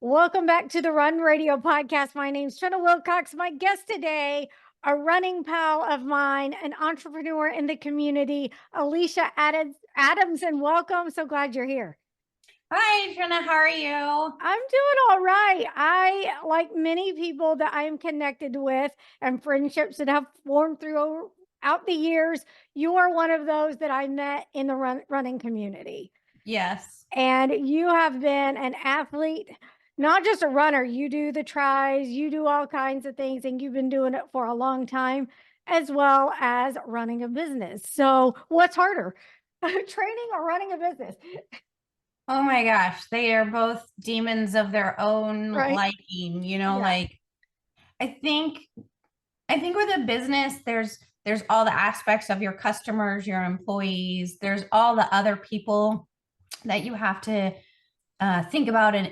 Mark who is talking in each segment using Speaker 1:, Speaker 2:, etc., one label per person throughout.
Speaker 1: Welcome back to the Run Radio podcast. My name's Trina Wilcox. My guest today, a running pal of mine, an entrepreneur in the community, Alicia Adamson. Welcome. So glad you're here.
Speaker 2: Hi, Trina. How are you?
Speaker 1: I'm doing all right. I, like many people that I am connected with and friendships that have formed throughout the years, you are one of those that I met in the running community.
Speaker 2: Yes.
Speaker 1: And you have been an athlete, not just a runner. You do the tries, you do all kinds of things, and you've been doing it for a long time, as well as running a business. So what's harder, training or running a business?
Speaker 2: Oh my gosh, they are both demons of their own
Speaker 1: Right.
Speaker 2: liking,
Speaker 1: Yeah.
Speaker 2: like I think with a business there's all the aspects of your customers, your employees, there's all the other people that you have to think about and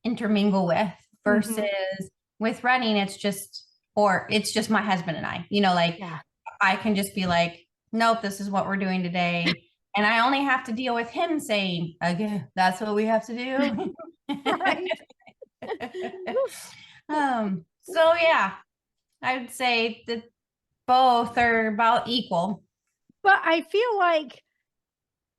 Speaker 2: intermingle with versus with running it's just my husband and I,
Speaker 1: Yeah.
Speaker 2: I can just be like, nope, this is what we're doing today. And I only have to deal with him saying, okay, that's what we have to do.
Speaker 1: Right.
Speaker 2: So yeah, I would say that both are about equal.
Speaker 1: But I feel like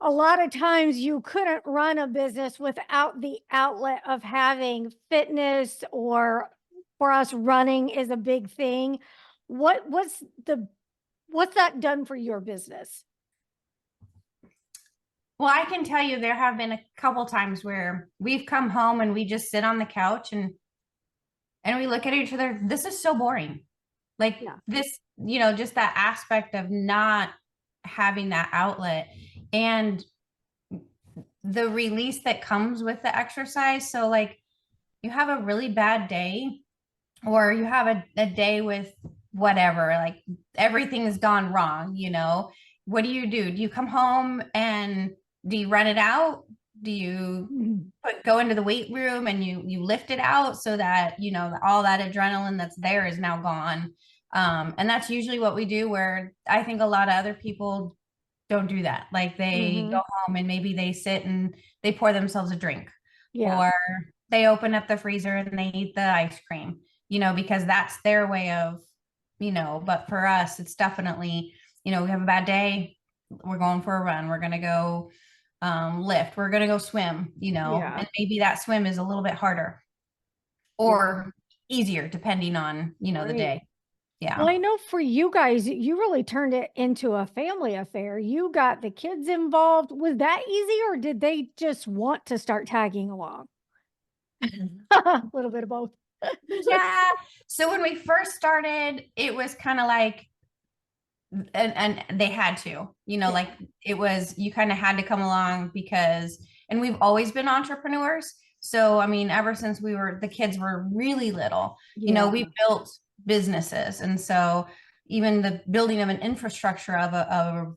Speaker 1: a lot of times you couldn't run a business without the outlet of having fitness, or for us, running is a big thing. What's that done for your business?
Speaker 2: Well, I can tell you there have been a couple times where we've come home and we just sit on the couch and we look at each other. This is so boring. Like this, just that aspect of not having that outlet and the release that comes with the exercise. So like you have a really bad day or you have a day with whatever, like everything's gone wrong, what do? Do you come home and do you run it out? Do you go into the weight room and you lift it out so that, all that adrenaline that's there is now gone? And that's usually what we do, where I think a lot of other people don't do that. Like they go home and maybe they sit and they pour themselves a drink, or they open up the freezer and they eat the ice cream, because that's their way of, but for us, it's definitely, we have a bad day, we're going for a run, we're going to go lift, we're going to go swim, and maybe that swim is a little bit harder or easier depending on, the day. Yeah.
Speaker 1: Well, I know for you guys, you really turned it into a family affair. You got the kids involved. Was that easy, or did they just want to start tagging along? A little bit of both.
Speaker 2: Yeah. So when we first started, it was kind of like, and they had to, like it was, you kind of had to come along because, and we've always been entrepreneurs. So, I mean, ever since the kids were really little, we built businesses. And so even the building of an infrastructure of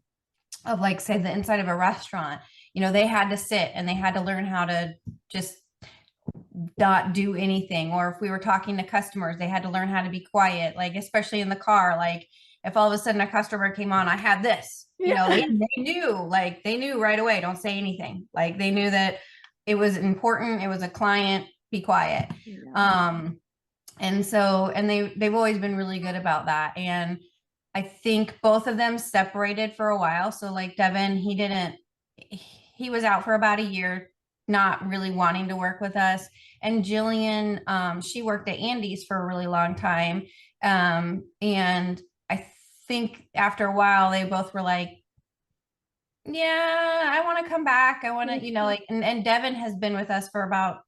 Speaker 2: like, say, the inside of a restaurant, they had to sit and they had to learn how to just not do anything. Or if we were talking to customers, they had to learn how to be quiet, like especially in the car. Like if all of a sudden a customer came on, I had this, they knew right away, don't say anything. Like they knew that it was important, it was a client, be quiet. And so, and they've always been really good about that. And I think both of them separated for a while. So like Devin, he was out for about a year, not really wanting to work with us. And Jillian, she worked at Andy's for a really long time. And I think after a while, they both were like, yeah, I want to come back. I want to, like, and Devin has been with us for about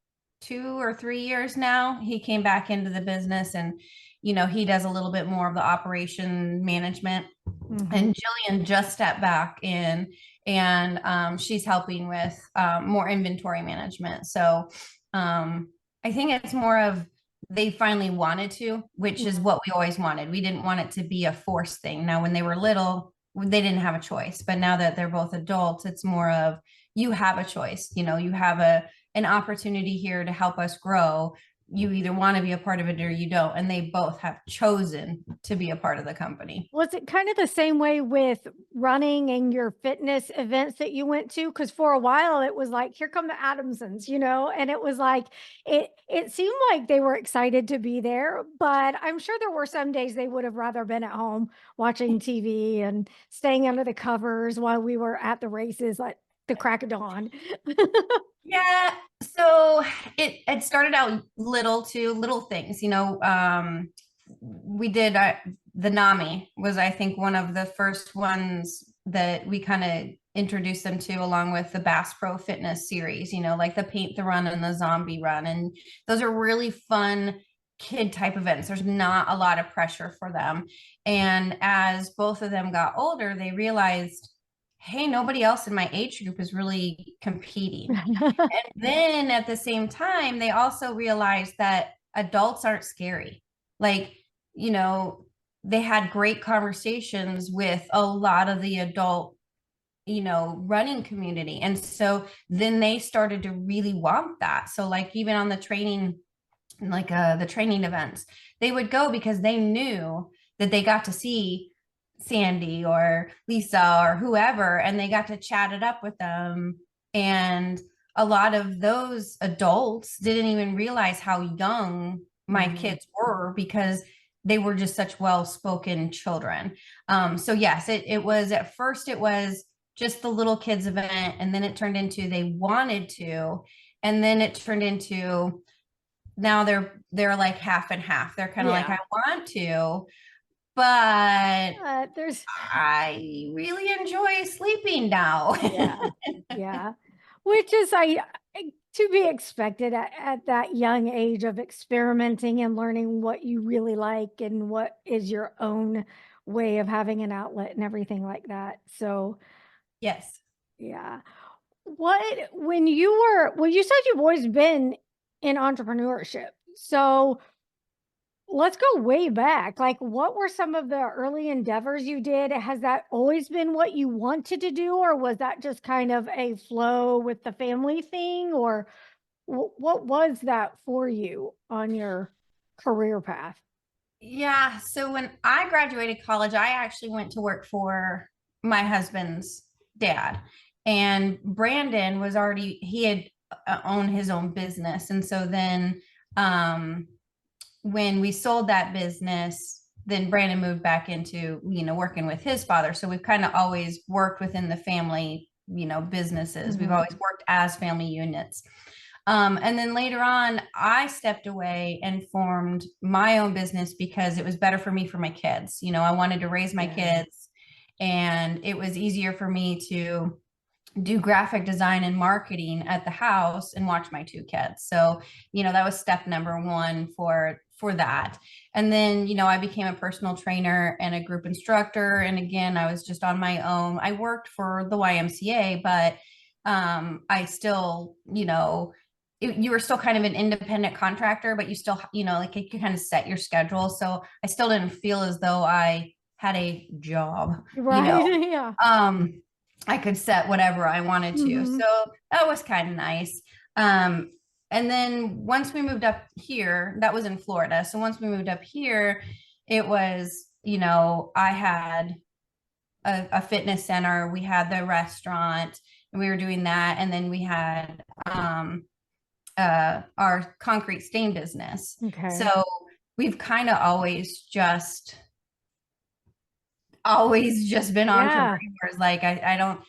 Speaker 2: 2 or 3 years now. He came back into the business and, he does a little bit more of the operation management. And Jillian just stepped back in and she's helping with more inventory management. So I think it's more of they finally wanted to, which is what we always wanted. We didn't want it to be a forced thing. Now, when they were little, they didn't have a choice. But now that they're both adults, it's more of you have a choice. You have an opportunity here to help us grow. you either want to be a part of it or you don't. And they both have chosen to be a part of the company.
Speaker 1: Was it kind of the same way with running and your fitness events that you went to? Because for a while it was like, here come the Adamsons, and it was like it seemed like they were excited to be there, but I'm sure there were some days they would have rather been at home watching TV and staying under the covers while we were at the races at the crack of dawn.
Speaker 2: Yeah. So it started out little things, we did the NAMI was, I think, one of the first ones that we kind of introduced them to, along with the Bass Pro Fitness series, like the Paint the Run and the Zombie Run. And those are really fun kid type events. There's not a lot of pressure for them. And as both of them got older, they realized, hey, nobody else in my age group is really competing. And then at the same time, they also realized that adults aren't scary. Like, they had great conversations with a lot of the adult, running community. And so then they started to really want that. So like even on the training, like the training events, they would go because they knew that they got to see Sandy or Lisa or whoever, and they got to chat it up with them. And a lot of those adults didn't even realize how young my kids were, because they were just such well-spoken children. So yes, it was, at first it was just the little kids event, and then it turned into they wanted to, and then it turned into now they're like half and half. They're kind of like, I want to, but I really enjoy sleeping now.
Speaker 1: Yeah. Which is to be expected at that young age of experimenting and learning what you really like and what is your own way of having an outlet and everything like that. So
Speaker 2: yes.
Speaker 1: Yeah. When you said you've always been in entrepreneurship. So let's go way back. Like, what were some of the early endeavors you did? Has that always been what you wanted to do, or was that just kind of a flow with the family thing, or what was that for you on your career path?
Speaker 2: Yeah. So when I graduated college, I actually went to work for my husband's dad. And Brandon he had owned his own business. And so then when we sold that business, then Brandon moved back into, working with his father. So we've kind of always worked within the family, businesses. We've always worked as family units. And then later on, I stepped away and formed my own business because it was better for me for my kids. I wanted to raise my kids, and it was easier for me to do graphic design and marketing at the house and watch my two kids. So, that was step number one for that. And then, I became a personal trainer and a group instructor. And again, I was just on my own. I worked for the YMCA, but I still, you were still kind of an independent contractor, but you still, like you could kind of set your schedule. So I still didn't feel as though I had a job,
Speaker 1: Right. Yeah.
Speaker 2: I could set whatever I wanted to. So that was kind of nice. And then once we moved up here, that was in Florida. So once we moved up here, it was, I had a fitness center, we had the restaurant, and we were doing that. And then we had our concrete stain business.
Speaker 1: Okay.
Speaker 2: So we've kind of always just been entrepreneurs. Like I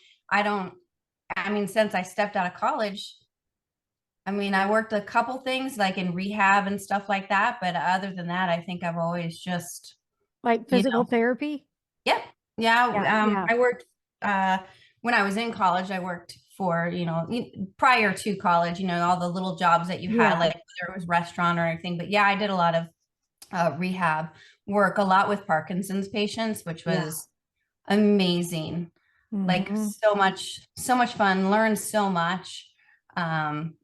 Speaker 2: mean, since I stepped out of college, I worked a couple things like in rehab and stuff like that. But other than that, I think I've always just
Speaker 1: like physical therapy.
Speaker 2: Yep. Yeah. I worked, when I was in college, I worked for, prior to college, all the little jobs that you had, like whether it was restaurant or anything. But yeah, I did a lot of rehab work, a lot with Parkinson's patients, which was amazing. Like so much fun, learned so much.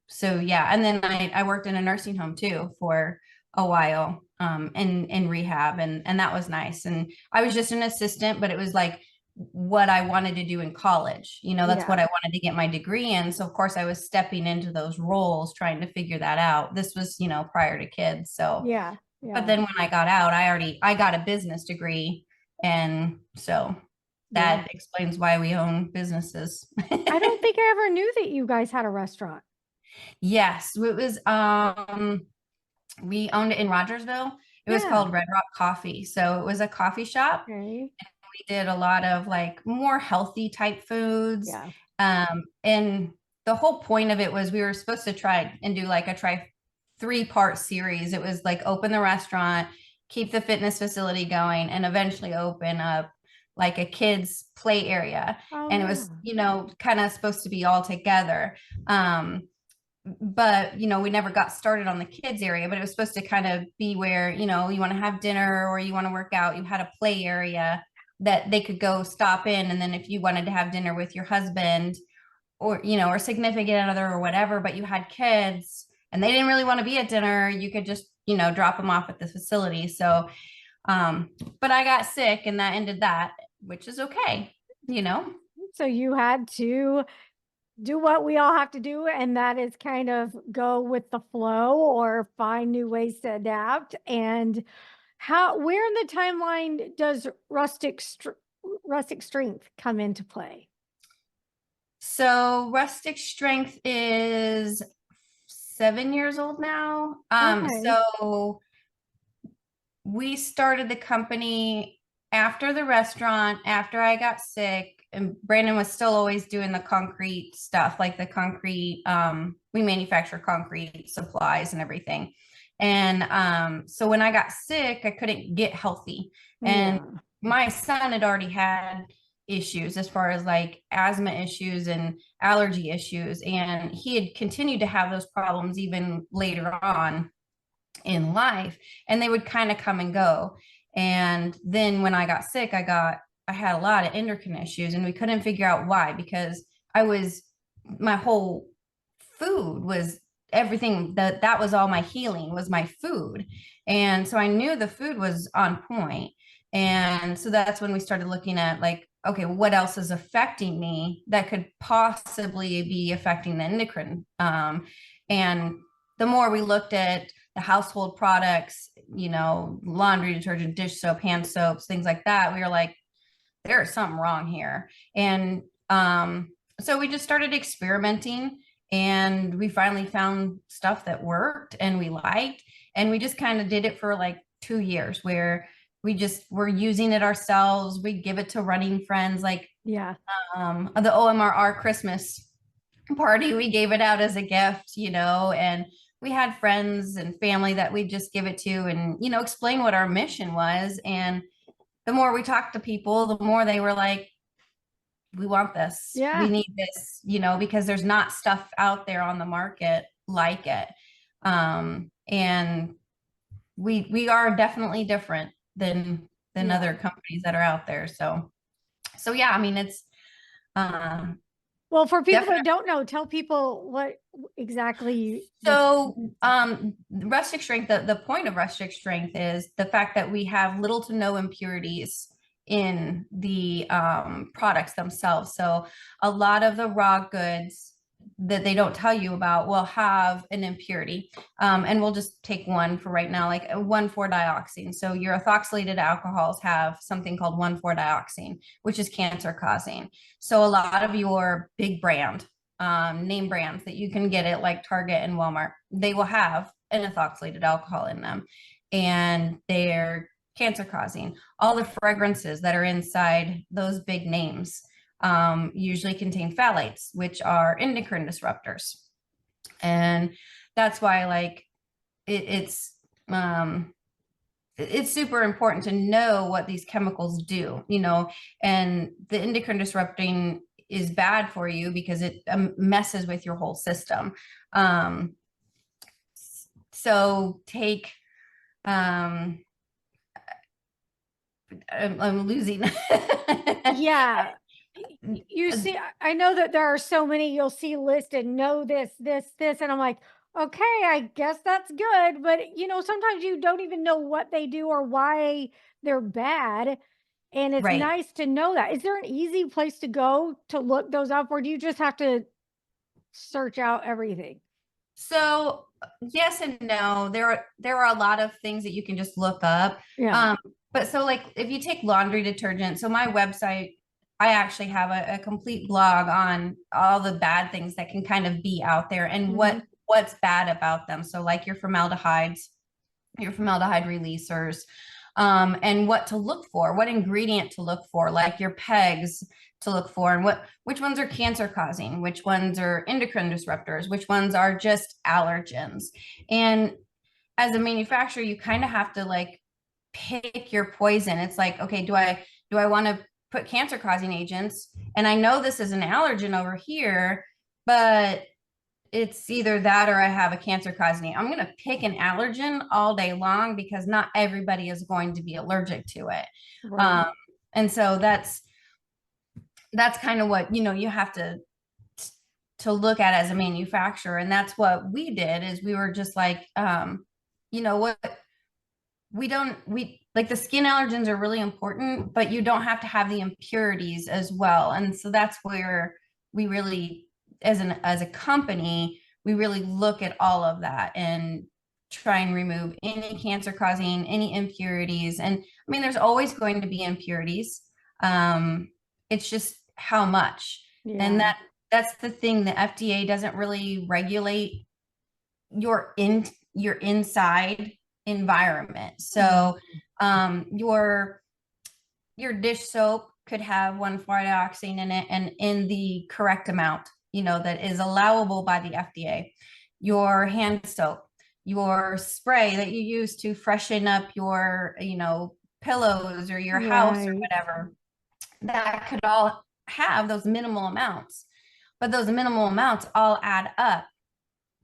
Speaker 2: So yeah. And then I worked in a nursing home too for a while, in rehab, and that was nice. And I was just an assistant, but it was like what I wanted to do in college. That's what
Speaker 1: Yeah.
Speaker 2: I wanted to get my degree in. So of course I was stepping into those roles, trying to figure that out. This was, prior to kids. So,
Speaker 1: Yeah.
Speaker 2: but
Speaker 1: Yeah.
Speaker 2: then when I got out, I got a business degree. And so
Speaker 1: Yeah.
Speaker 2: that explains why we own businesses.
Speaker 1: I don't think I ever knew that you guys had a restaurant.
Speaker 2: Yes, it was we owned it in Rogersville. It was
Speaker 1: Yeah.
Speaker 2: called Red Rock Coffee. So it was a coffee shop.
Speaker 1: Okay.
Speaker 2: We did a lot of like more healthy type foods.
Speaker 1: Yeah.
Speaker 2: And the whole point of it was we were supposed to try and do like a 3-part series. It was like open the restaurant, keep the fitness facility going, and eventually open up like a kids play area.
Speaker 1: Oh,
Speaker 2: And it
Speaker 1: yeah.
Speaker 2: was, kind of supposed to be all together. But we never got started on the kids area, but it was supposed to kind of be where you want to have dinner or you want to work out, you had a play area that they could go stop in, and then if you wanted to have dinner with your husband or or significant other or whatever, but you had kids and they didn't really want to be at dinner, you could just drop them off at the facility. So but I got sick and that ended that, which is okay.
Speaker 1: So you had to do what we all have to do, and that is kind of go with the flow or find new ways to adapt. And where in the timeline does rustic strength come into play?
Speaker 2: So Rustic Strength is 7 years old now.
Speaker 1: Okay.
Speaker 2: So we started the company after the restaurant, after I got sick, and Brandon was still always doing the concrete stuff, like the concrete, we manufacture concrete supplies and everything. And so when I got sick, I couldn't get healthy. And
Speaker 1: Yeah.
Speaker 2: my son had already had issues as far as like asthma issues and allergy issues. And he had continued to have those problems even later on in life, and they would kind of come and go. And then when I got sick, I had a lot of endocrine issues, and we couldn't figure out why, because my whole food was everything, that was all my healing was my food. And so I knew the food was on point. And so that's when we started looking at like, okay, what else is affecting me that could possibly be affecting the endocrine. And the more we looked at the household products, laundry detergent, dish soap, hand soaps, things like that, we were like, there's something wrong here. And so we just started experimenting, and we finally found stuff that worked and we liked. And we just kind of did it for like 2 years, where we just were using it ourselves. We give it to running friends, like
Speaker 1: Yeah.
Speaker 2: the OMRR Christmas party, we gave it out as a gift, and we had friends and family that we just give it to, and explain what our mission was. And the more we talked to people, the more they were like, we want this,
Speaker 1: Yeah.
Speaker 2: we need this, because there's not stuff out there on the market like it. And we are definitely different than
Speaker 1: Yeah.
Speaker 2: other companies that are out there. So yeah, I mean, it's
Speaker 1: Well, for people
Speaker 2: definitely.
Speaker 1: that don't know, tell people what exactly.
Speaker 2: So, Rustic Strength, the point of Rustic Strength is the fact that we have little to no impurities in the products themselves. So, a lot of the raw goods that they don't tell you about will have an impurity. And we'll just take one for right now, like 1,4-dioxane. So, your ethoxylated alcohols have something called 1,4-dioxane, which is cancer causing. So, a lot of your big brand name brands that you can get at like Target and Walmart, they will have an ethoxylated alcohol in them, and they're cancer causing. All the fragrances that are inside those big names usually contain phthalates, which are endocrine disruptors. And that's why like it's super important to know what these chemicals do, and the endocrine disrupting is bad for you because it messes with your whole system. So take, I'm losing.
Speaker 1: Yeah. You see, I know that there are so many you'll see listed, know this, and I'm like, okay, I guess that's good. But sometimes you don't even know what they do or why they're bad. And it's
Speaker 2: Right.
Speaker 1: nice to know that. Is there an easy place to go to look those up, or do you just have to search out everything?
Speaker 2: So yes and no. There are a lot of things that you can just look up.
Speaker 1: Yeah.
Speaker 2: Um, but so like if you take laundry detergent, so my website, I actually have a complete blog on all the bad things that can kind of be out there and
Speaker 1: Mhm.
Speaker 2: what's bad about them. So like your formaldehyde releasers, and what to look for, what ingredient to look for, like your pegs to look for, and which ones are cancer causing, which ones are endocrine disruptors, which ones are just allergens. And as a manufacturer, you kind of have to like pick your poison. It's like, okay, do I want to put cancer causing agents? And I know this is an allergen over here, but it's either that or I have a cancer causing. I'm going to pick an allergen all day long because not everybody is going to be allergic to it.
Speaker 1: Right.
Speaker 2: Um, and so that's kind of what, you have to look at as a manufacturer. And that's what we did is we were just like, what we like the skin allergens are really important, but you don't have to have the impurities as well. And so that's where we really, as a company, we really look at all of that and try and remove any cancer causing, any impurities. And I mean, there's always going to be impurities. It's just how much. And
Speaker 1: Yeah.
Speaker 2: that's the thing. The FDA doesn't really regulate your inside environment. So your dish soap could have 1,4-dioxane in it and in the correct amount, that is allowable by the FDA. Your hand soap, your spray that you use to freshen up your, pillows or your house or
Speaker 1: Right.
Speaker 2: whatever, that could all have those minimal amounts. But those minimal amounts all add up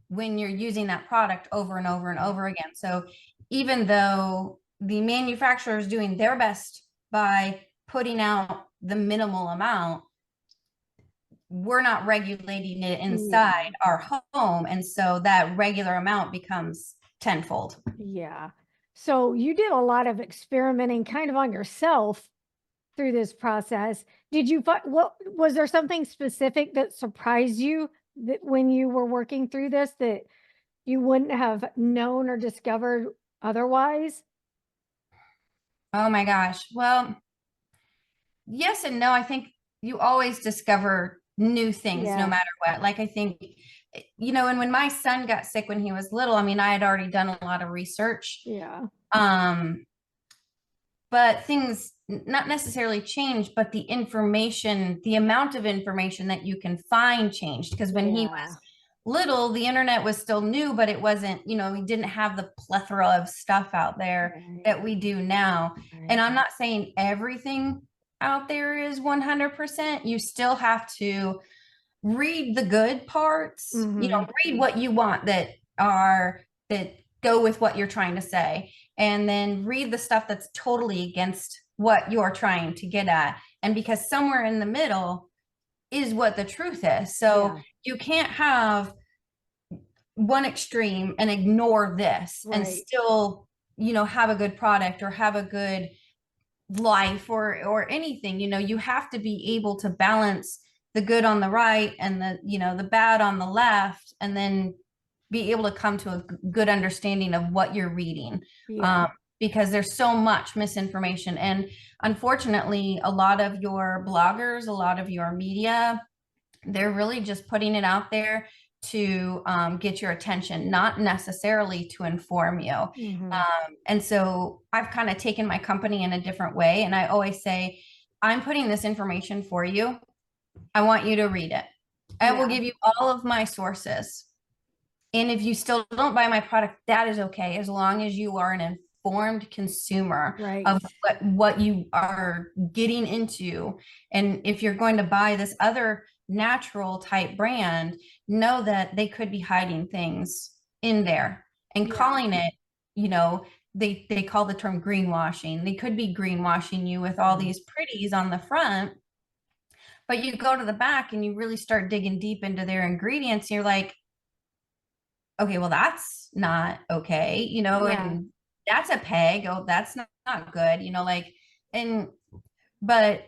Speaker 2: when you're using that product over and over and over again. So even though the manufacturer is doing their best by putting out the minimal amount, we're not regulating it inside our home. And so that regular amount becomes tenfold.
Speaker 1: Yeah. So you did a lot of experimenting kind of on yourself through this process. Did you find what was there something specific that surprised you that when you were working through this that you wouldn't have known or discovered otherwise?
Speaker 2: Oh my gosh. Well, yes and no. I think you always discover new things no
Speaker 1: Yeah.
Speaker 2: matter what. Like I think, and when my son got sick when he was little, I mean, I had already done a lot of research.
Speaker 1: Yeah.
Speaker 2: Um, but things not necessarily changed, but the information, the amount of information that you can find changed. Because when he was
Speaker 1: Yeah.
Speaker 2: little, the internet was still new, but it wasn't, we didn't have the plethora of stuff out there
Speaker 1: Right.
Speaker 2: that we do now.
Speaker 1: Right.
Speaker 2: And I'm not saying everything out there is 100%. You still have to read the good parts, read what you want that go with what you're trying to say, and then read the stuff that's totally against what you're trying to get at. And because somewhere in the middle is what the truth is. So
Speaker 1: Yeah.
Speaker 2: you can't have one extreme and ignore this and
Speaker 1: Right.
Speaker 2: still, have a good product or have a good life or anything. You have to be able to balance the good on the right and the bad on the left, and then be able to come to a good understanding of what you're reading.
Speaker 1: Yeah.
Speaker 2: Because there's so much misinformation, and unfortunately a lot of your bloggers, a lot of your media, they're really just putting it out there to get your attention, not necessarily to inform you. And so I've kind of taken my company in a different way. And I always say, I'm putting this information for you. I want you to read it. I will give you all of my sources. And if you still don't buy my product, that is okay, as long as you are an informed consumer
Speaker 1: Right.
Speaker 2: of what you are getting into. And if you're going to buy this other natural type brand, know that they could be hiding things in there and calling it, they call the term greenwashing. They could be greenwashing you with all these pretties on the front, but you go to the back and you really start digging deep into their ingredients. You're like, okay, well, that's not okay, and that's a peg. Oh, that's not good, and But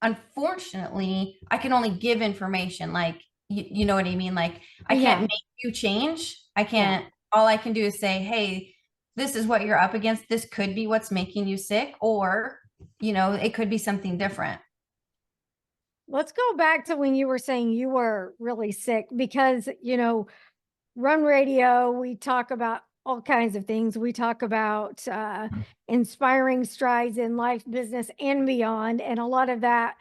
Speaker 2: unfortunately, I can only give information. Like, you know what I mean? Like, I can't make you change. I can't, all I can do is say, hey, this is what you're up against. This could be what's making you sick, or, it could be something different.
Speaker 1: Let's go back to when you were saying you were really sick because, Run Radio, we talk about all kinds of things. We talk about inspiring strides in life, business, and beyond. And a lot of that,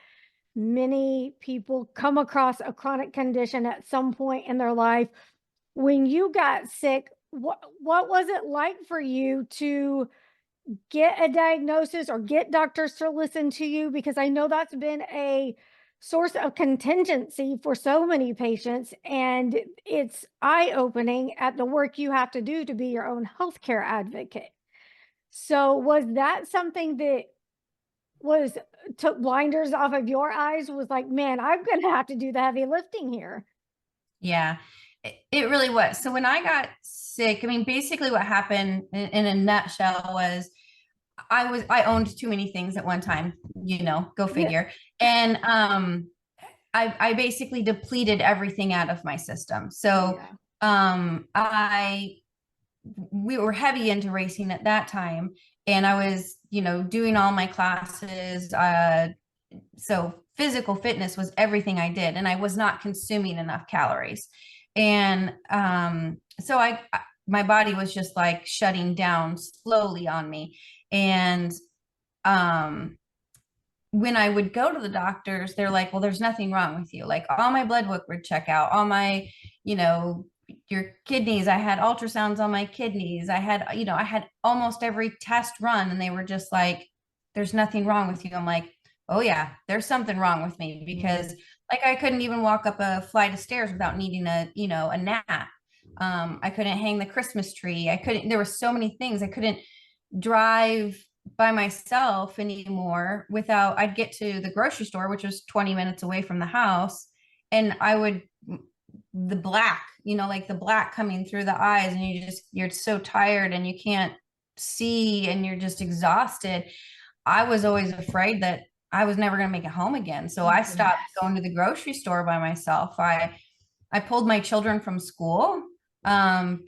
Speaker 1: many people come across a chronic condition at some point in their life. When you got sick, what was it like for you to get a diagnosis or get doctors to listen to you? Because I know that's been a source of contingency for so many patients, and it's eye-opening at the work you have to do to be your own healthcare advocate. So was that something that was took blinders off of your eyes, was like, man, I'm gonna have to do the heavy lifting here?
Speaker 2: Yeah, it really was. So when I got sick, I mean, basically what happened in a nutshell was I owned too many things at one time, go figure. And I basically depleted everything out of my system. So we were heavy into racing at that time, and I was, doing all my classes. So physical fitness was everything I did, and I was not consuming enough calories. And so my body was just like shutting down slowly on me. And when I would go to the doctors, they're like, well, there's nothing wrong with you. Like, all my blood work would check out, all my, your kidneys. I had ultrasounds on my kidneys. I had almost every test run, and they were just like, there's nothing wrong with you. I'm like, oh yeah, there's something wrong with me, because like, I couldn't even walk up a flight of stairs without needing a nap. I couldn't hang the Christmas tree. There were so many things. I couldn't drive by myself anymore without, I'd get to the grocery store, which was 20 minutes away from the house, and the black, like the black coming through the eyes, and you're so tired and you can't see, and you're just exhausted. I was always afraid that I was never going to make it home again. So I stopped going to the grocery store by myself. I pulled my children from school and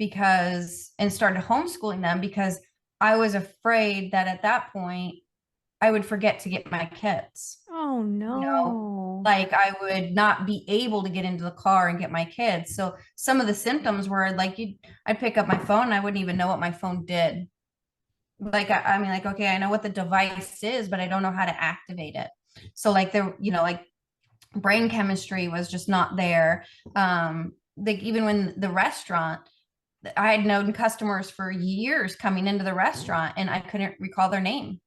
Speaker 2: started homeschooling them, because I was afraid that at that point I would forget to get my kids.
Speaker 1: Oh no.
Speaker 2: Like, I would not be able to get into the car and get my kids. So some of the symptoms were like, I'd pick up my phone and I wouldn't even know what my phone did. Like, I mean, like, okay, I know what the device is, but I don't know how to activate it. So like like brain chemistry was just not there. Like, even when the restaurant, I had known customers for years coming into the restaurant, and I couldn't recall their name.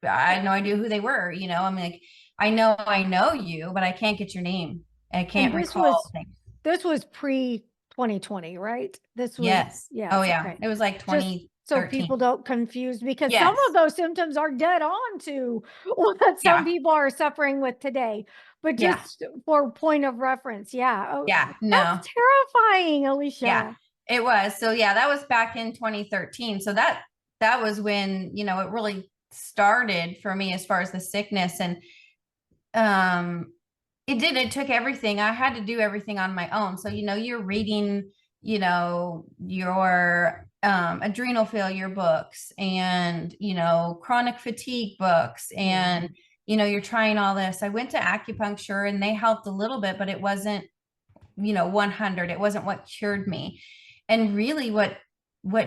Speaker 2: I had no idea who they were. I'm like, I know you, but I can't get your name. I can't recall things.
Speaker 1: This was pre 2020, right? This was,
Speaker 2: yes.
Speaker 1: Yeah.
Speaker 2: Oh yeah. Okay. It was like 2013.
Speaker 1: So people don't confuse, because some of those symptoms are dead on to what some people are suffering with today. But just for point of reference,
Speaker 2: No,
Speaker 1: that's terrifying, Alicia.
Speaker 2: Yeah, it was. So that was back in 2013. So that was when, it really started for me as far as the sickness. And it took everything. I had to do everything on my own. So, you're reading, your adrenal failure books, and, chronic fatigue books, and, you're trying all this. I went to acupuncture, and they helped a little bit, but it wasn't, 100. It wasn't what cured me. And really what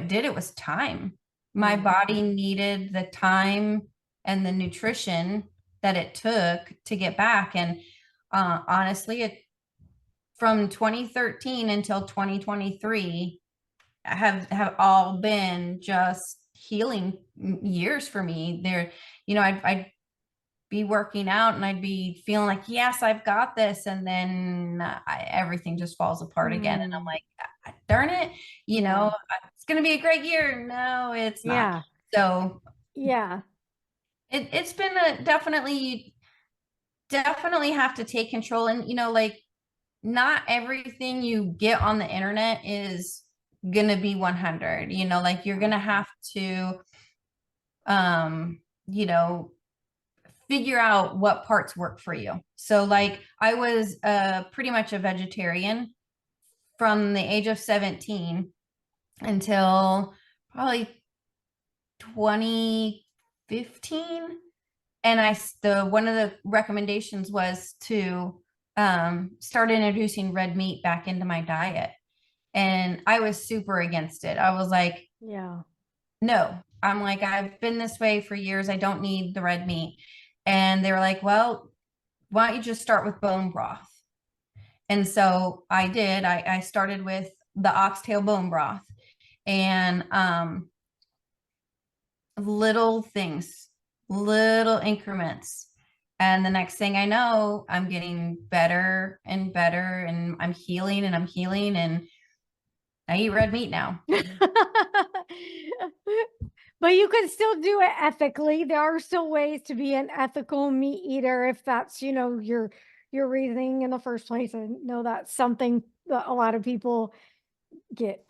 Speaker 2: did it was time. My body needed the time and the nutrition that it took to get back. And honestly, from 2013 until 2023 have all been just healing years for me. I'd be working out, and I'd be feeling like, yes, I've got this. And then everything just falls apart again. And I'm like, darn it, it's going to be a great year. No, it's not. So it's been definitely have to take control. And, like, not everything you get on the internet is going to be 100, like, you're going to have to, figure out what parts work for you. So like I was pretty much a vegetarian from the age of 17 until probably 2015. And one of the recommendations was to start introducing red meat back into my diet. And I was super against it. I was like,
Speaker 1: Yeah.
Speaker 2: no, I'm like, I've been this way for years. I don't need the red meat. And they were like, well, why don't you just start with bone broth? And so I did. I started with the oxtail bone broth and little things, little increments. And the next thing I know, I'm getting better and better, and I'm healing and I'm healing, and I eat red meat now.
Speaker 1: But you can still do it ethically. There are still ways to be an ethical meat eater if that's, your reasoning in the first place. I know that's something that a lot of people get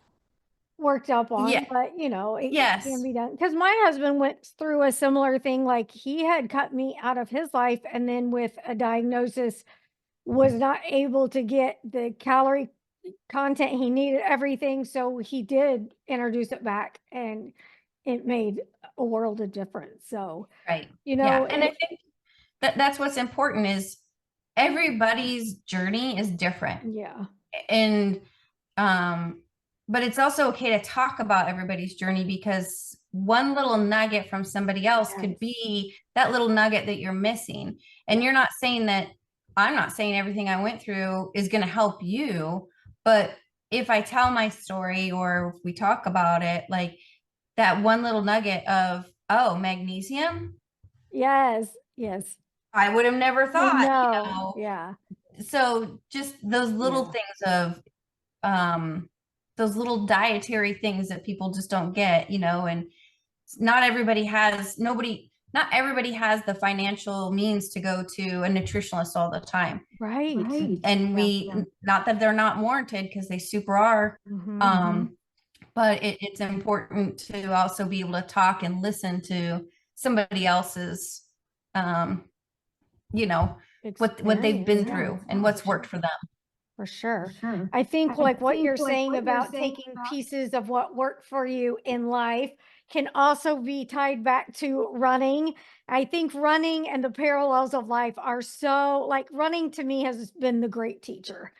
Speaker 1: worked up on,
Speaker 2: Yeah.
Speaker 1: but it can
Speaker 2: Yes.
Speaker 1: be done. Because my husband went through a similar thing. Like he had cut meat out of his life, and then with a diagnosis, was not able to get the calorie content he needed, everything. So he did introduce it back, and it made a world of difference. So,
Speaker 2: Right. Yeah. And I
Speaker 1: it,
Speaker 2: think that's what's important is everybody's journey is different.
Speaker 1: yeah,
Speaker 2: And but it's also okay to talk about everybody's journey, because one little nugget from somebody else
Speaker 1: yes,
Speaker 2: could be that little nugget that you're missing. And you're not saying that, I'm not saying everything I went through is going to help you, but if I tell my story or if we talk about it, like that one little nugget of, oh, magnesium,
Speaker 1: yes, yes.
Speaker 2: I would have never
Speaker 1: I
Speaker 2: thought,
Speaker 1: know. Yeah.
Speaker 2: So just those little
Speaker 1: Yeah.
Speaker 2: things of those little dietary things that people just don't get, and not everybody has not everybody has the financial means to go to a nutritionalist all the time.
Speaker 1: Right.
Speaker 2: And not that they're not warranted, because they super are. But it's important to also be able to talk and listen to somebody else's what they've been through and what's worked for them.
Speaker 1: For sure. I think like what you're saying about taking pieces of what worked for you in life can also be tied back to running. I think running and the parallels of life are so, like, running to me has been the great teacher.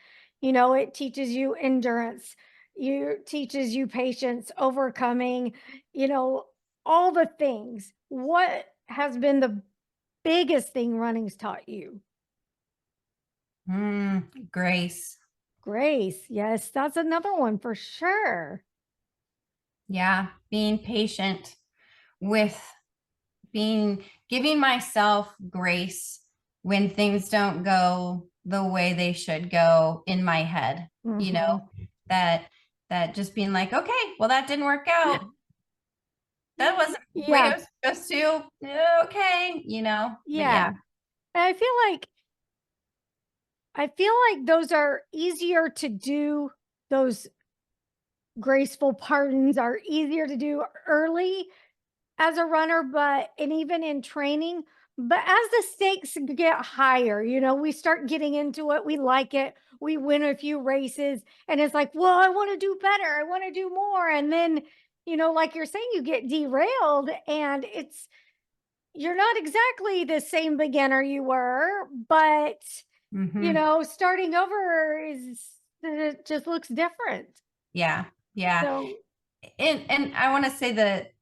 Speaker 1: It teaches you endurance, teaches you patience, overcoming, all the things. What has been the biggest thing running's taught you?
Speaker 2: Grace.
Speaker 1: Grace. Yes, that's another one for sure.
Speaker 2: Yeah, being patient with giving myself grace when things don't go the way they should go in my head. That just being like, okay, well, that didn't work out. That wasn't the way I was supposed to. Okay,
Speaker 1: Yeah. I feel like those are easier to do. Those graceful pardons are easier to do early as a runner, and even in training. But as the stakes get higher, we start getting into it. We like it. We win a few races, and it's like, well, I want to do better. I want to do more. And then, like you're saying, you get derailed, and you're not exactly the same beginner you were, but starting over it just looks different.
Speaker 2: Yeah.
Speaker 1: So,
Speaker 2: and I want to say that,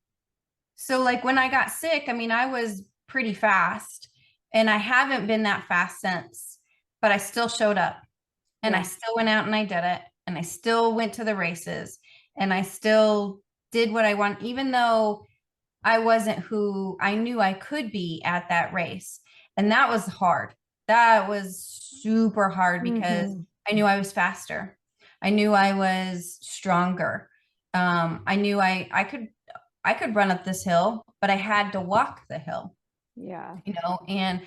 Speaker 2: so like when I got sick, I mean, I was pretty fast, and I haven't been that fast since, but I still showed up, and I still went out and I did it, and I still went to the races, and I still did what I want, even though I wasn't who I knew I could be at that race. And that was hard. That was super hard, because I knew I was faster. I knew I was stronger. I knew I could run up this hill, but I had to walk the hill.
Speaker 1: Yeah.
Speaker 2: And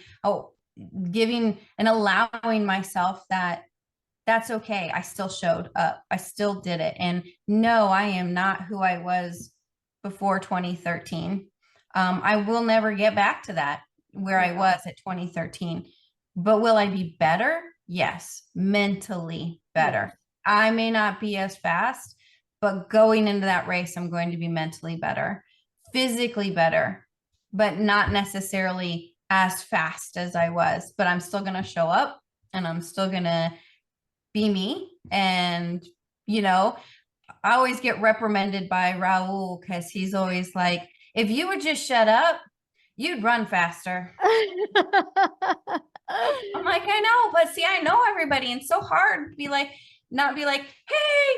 Speaker 2: giving and allowing myself that's okay. I still showed up. I still did it. And no, I am not who I was before 2013. I will never get back to that. where I was at 2013. But will I be better? Yes, mentally better.
Speaker 1: Yes.
Speaker 2: I may not be as fast, but going into that race, I'm going to be mentally better, physically better, but not necessarily as fast as I was. But I'm still going to show up and I'm still going to be me. And, you know, I always get reprimanded by Raul because he's always like, if you would just shut up, you'd run faster. I'm like, I know, but see, I know everybody, and it's so hard to be like, not be like, hey,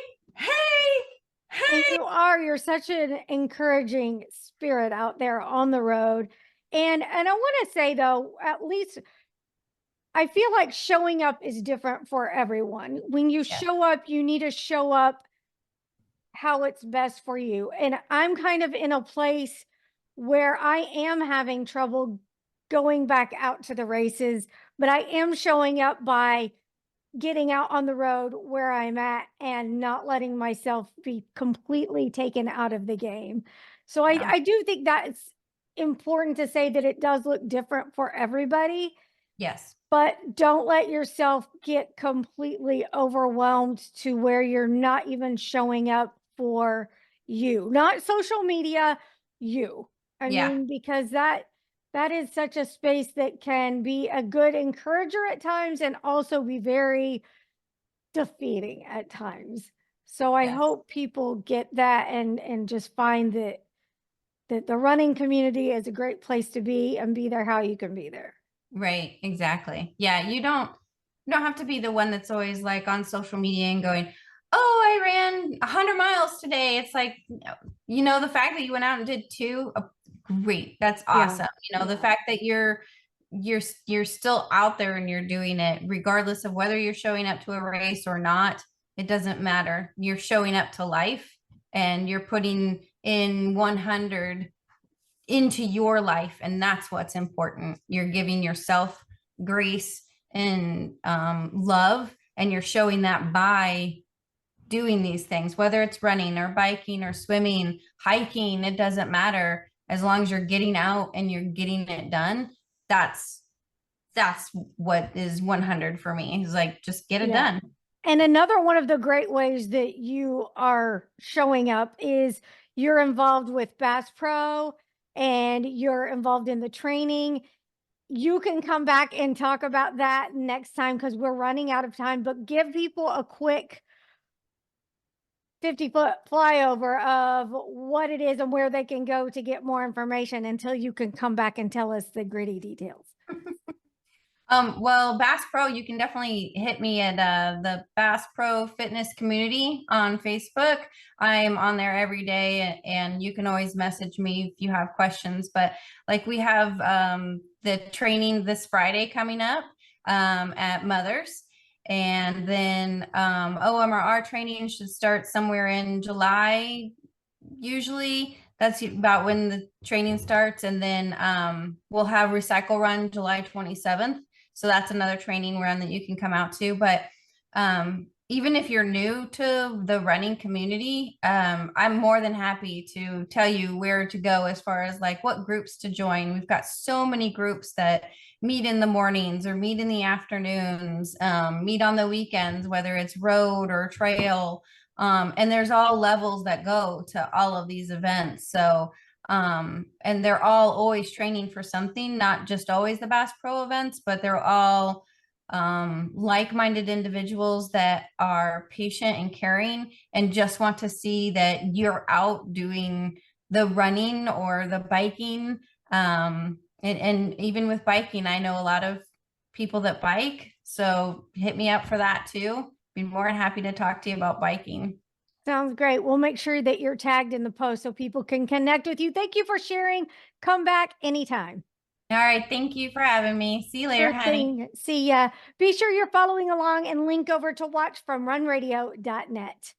Speaker 1: And
Speaker 2: hey.
Speaker 1: you're such an encouraging spirit out there on the road. And I want to say though, at least I feel like showing up is different for everyone. When you show up, you need to show up how it's best for you. And I'm kind of in a place where I am having trouble going back out to the races, but I am showing up by getting out on the road where I'm at and not letting myself be completely taken out of the game. So I do think that it's important to say that it does look different for everybody.
Speaker 2: Yes.
Speaker 1: But don't let yourself get completely overwhelmed to where you're not even showing up for you, not social media, you. I mean, because that is such a space that can be a good encourager at times and also be very defeating at times. So I hope people get that and just find that the running community is a great place to be and be there how you can be there.
Speaker 2: Right, exactly. Yeah, you don't have to be the one that's always like on social media and going, "Oh, I ran 100 miles today." It's like, the fact that you went out and did two, great. That's awesome. The fact that you're still out there and you're doing it regardless of whether you're showing up to a race or not, it doesn't matter. You're showing up to life and you're putting in 100 into your life, and that's what's important. You're giving yourself grace and love, and you're showing that by doing these things, whether it's running or biking or swimming, hiking, it doesn't matter. As long as you're getting out and you're getting it done, that's what is 100 for me. Is like, just get it done.
Speaker 1: And another one of the great ways that you are showing up is you're involved with Bass Pro and you're involved in the training. You can come back and talk about that next time because we're running out of time, but give people a quick 50-foot flyover of what it is and where they can go to get more information until you can come back and tell us the gritty details.
Speaker 2: Well, Bass Pro, you can definitely hit me at the Bass Pro Fitness Community on Facebook. I'm on there every day, and you can always message me if you have questions. But like, we have the training this Friday coming up at Mother's. And then OMRR training should start somewhere in July, usually. That's about when the training starts. And then we'll have Recycle Run July 27th. So that's another training run that you can come out to. But even if you're new to the running community, I'm more than happy to tell you where to go as far as like what groups to join. We've got so many groups that meet in the mornings or meet in the afternoons, meet on the weekends, whether it's road or trail. And there's all levels that go to all of these events. So and they're all always training for something, not just always the Bass Pro events, but they're all like-minded individuals that are patient and caring and just want to see that you're out doing the running or the biking. And even with biking, I know a lot of people that bike, so hit me up for that too. Be more than happy to talk to you about biking.
Speaker 1: Sounds great. We'll make sure that you're tagged in the post so people can connect with you. Thank you for sharing. Come back anytime.
Speaker 2: All right. Thank you for having me. See you later, honey.
Speaker 1: See ya. Be sure you're following along and link over to watch from runradio.net.